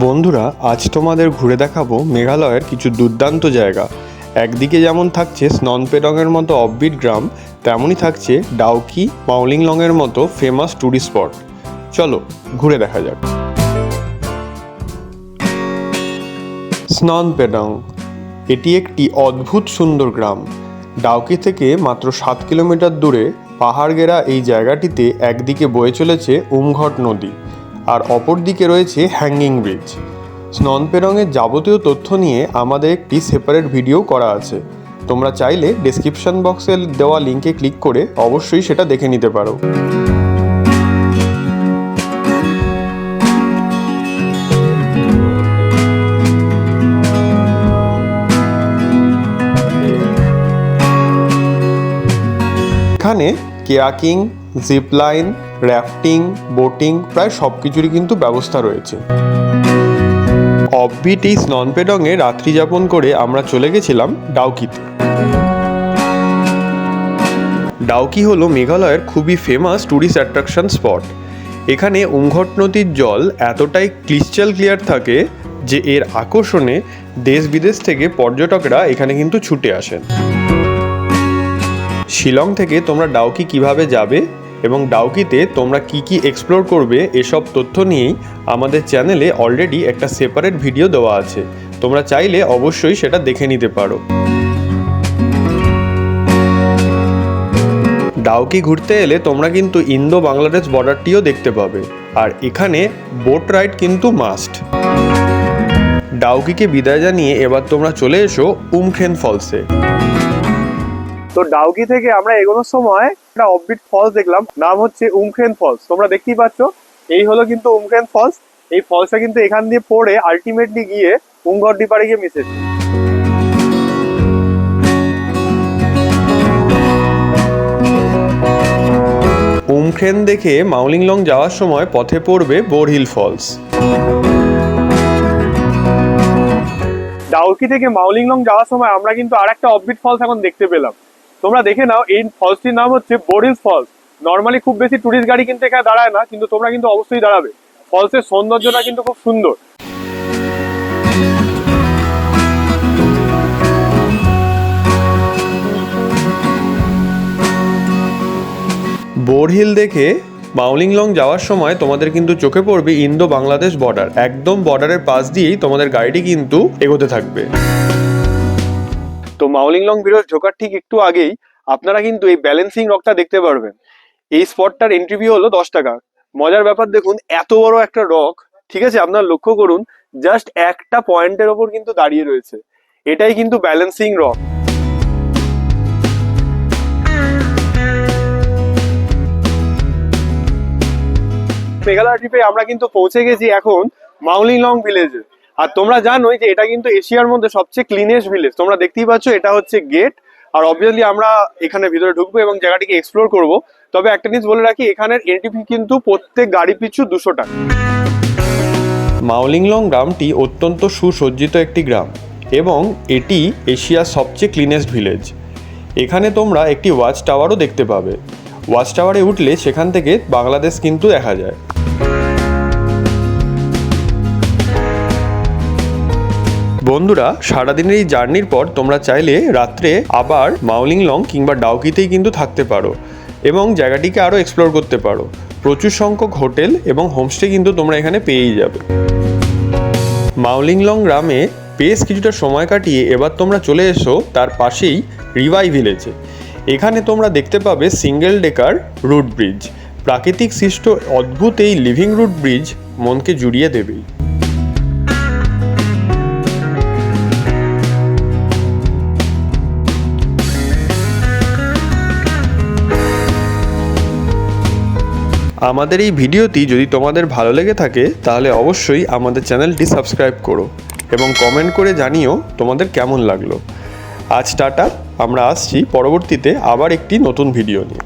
বন্ধুরা, আজ তোমাদের ঘুরে দেখাবো মেঘালয়ের কিছু দুর্দান্ত জায়গা। একদিকে যেমন থাকছে স্ননপেডংয়ের মতো অফবিট গ্রাম, তেমনই থাকছে ডাউকি মাউলিংলংয়ের মতো ফেমাস ট্যুরিস্ট স্পট। চলো ঘুরে দেখা যাক। স্ননপেডং এটি একটি অদ্ভুত সুন্দর গ্রাম। ডাউকি থেকে মাত্র 7 কিলোমিটার দূরে পাহাড় ঘেরা এই জায়গাটিতে একদিকে বয়ে চলেছে উমঘট নদী, আর অপর দিকে রয়েছে হ্যাঙ্গিং ব্রিজ। স্ননপেডংয়ের যাবতীয় তথ্য নিয়ে আমাদের একটি সেপারেট ভিডিও করা আছে, তোমরা চাইলে ডেসক্রিপশন বক্সে দেওয়া লিঙ্কে ক্লিক করে অবশ্যই সেটা দেখে নিতে পারো। এখানে কেয়াকিং, জিপলাইন, র্যাফটিং, বোটিং প্রায় সব কিছুরই কিন্তু ব্যবস্থা রয়েছে। অফবিট এই স্ননপেডংয়ে রাত্রি যাপন করে আমরা চলে গেছিলাম ডাউকিতে। ডাউকি হলো মেঘালয়ের খুবই ফেমাস ট্যুরিস্ট অ্যাট্রাকশন স্পট। এখানে উমঘট নদীর জল এতটাই ক্রিস্টাল ক্লিয়ার থাকে যে এর আকর্ষণে দেশ বিদেশ থেকে পর্যটকরা এখানে কিন্তু ছুটে আসেন। শিলং থেকে তোমরা ডাউকি কিভাবে যাবে এবং ডাউকিতে তোমরা কি এক্সপ্লোর করবে এসব তথ্য নিয়েই আমাদের চ্যানেলে অলরেডি একটা সেপারেট ভিডিও দেওয়া আছে, তোমরা চাইলে অবশ্যই সেটা দেখে নিতে পারো। ডাউকি ঘুরতে এলে তোমরা কিন্তু ইন্দো বাংলাদেশ বর্ডারটিও দেখতে পাবে, আর এখানে বোট রাইড কিন্তু মাস্ট। ডাউকিকে বিদায় জানিয়ে এবার তোমরা চলে এসো উমখ্রেন ফলসে। তো ডাউকি থেকে আমরা এগোনোর সময় একটা অফবিট ফলস দেখলাম, নাম হচ্ছে উমখ্রেন ফলস। তোমরা দেখতেই পাচ্ছ, এই হলো কিন্তু উমখ্রেন ফলস। এই ফলসটা কিন্তু এখান দিয়ে পড়ে আলটিমেটলি গিয়ে উমঘট ডিপারে গিয়ে মিশেছে। উমখ্রেন দেখে মাউলিংলং যাওয়ার সময় পথে পড়বে বোরহিল ফলস। ডাউকি থেকে মাউলিংলং যাওয়ার সময় আমরা কিন্তু আর একটা অফবিট ফলস এখন দেখতে পেলাম। তোমরা দেখে নাও, এই ফলসটির নাম হচ্ছে বোরহিল ফলস। নর্মালি খুব বেশি টুরিস্ট গাড়ি কিন্তু এখানে দাঁড়ায় না, কিন্তু তোমরা কিন্তু অবশ্যই দাঁড়াবে। ফলসের সৌন্দর্যটা কিন্তু খুব সুন্দর। বোরহিল দেখে মাউলিংলং যাওয়ার সময় তোমাদের কিন্তু চোখে পড়বে ইন্দো বাংলাদেশ বর্ডার। একদম বর্ডারের পাশ দিয়েই তোমাদের গাড়িটি কিন্তু এগোতে থাকবে। তো মাউলিংলং ব্রিজ ঢোকার ঠিক একটু আগেই আপনারা কিন্তু এই ব্যালেন্সিং রকটা দেখতে পারবেন। এই স্পটটার এন্ট্রি ফি হলো 10 টাকা। মজার ব্যাপার দেখুন, এত বড় একটা রক, ঠিক আছে, আপনারা লক্ষ্য করুন, জাস্ট একটা পয়েন্টের ওপর কিন্তু দাঁড়িয়ে রয়েছে। এটাই কিন্তু ব্যালেন্সিং রক। মেঘালয় ট্রিপে আমরা কিন্তু পৌঁছে গেছি এখন মাউলিংলং ভিলেজে। আর তোমরা জানোই যে এটা কিন্তু এশিয়ার মধ্যে সবচেয়ে ক্লিনেস্ট ভিলেজ। তোমরা দেখতেই পাচ্ছ, এটা হচ্ছে গেট। আর অবভিয়াসলি আমরা এখানে ভিতরে ঢুকবো এবং জায়গাটিকে এক্সপ্লোর করব। তবে একটা জিনিস বলে রাখি, এখানের এন্ট্রি ফি কিন্তু প্রত্যেক গাড়ি পিছু 200 টাকা। মাউলিংলং গ্রামটি অত্যন্ত সুসজ্জিত একটি গ্রাম এবং এটি এশিয়ার সবচেয়ে ক্লিনেস্ট ভিলেজ। এখানে তোমরা একটি ওয়াচ টাওয়ারও দেখতে পাবে। ওয়াচ টাওয়ারে উঠলে সেখান থেকে বাংলাদেশ কিন্তু দেখা যায়। বন্ধুরা, সারাদিনের এই জার্নির পর তোমরা চাইলে রাত্রে আবার মাউলিংলং কিংবা ডাউকিতেই কিন্তু থাকতে পারো এবং জায়গাটিকে আরও এক্সপ্লোর করতে পারো। প্রচুর সংখ্যক হোটেল এবং হোমস্টে কিন্তু তোমরা এখানে পেয়েই যাবে। মাউলিংলং গ্রামে বেশ কিছুটা সময় কাটিয়ে এবার তোমরা চলে এসো তার পাশেই রিভাই ভিলেজে। এখানে তোমরা দেখতে পাবে সিঙ্গেল ডেকার রুট ব্রিজ। প্রাকৃতিক সৃষ্ট অদ্ভুত এই লিভিং রুট ব্রিজ মনকে জুড়িয়ে দেবেই। আমাদের এই ভিডিওটি যদি তোমাদের ভালো লেগে থাকে তাহলে অবশ্যই আমাদের চ্যানেলটি সাবস্ক্রাইব করো এবং কমেন্ট করে জানিও তোমাদের কেমন লাগলো। আজ টাটা, আমরা আসছি পরবর্তীতে আবার একটি নতুন ভিডিও নিয়ে।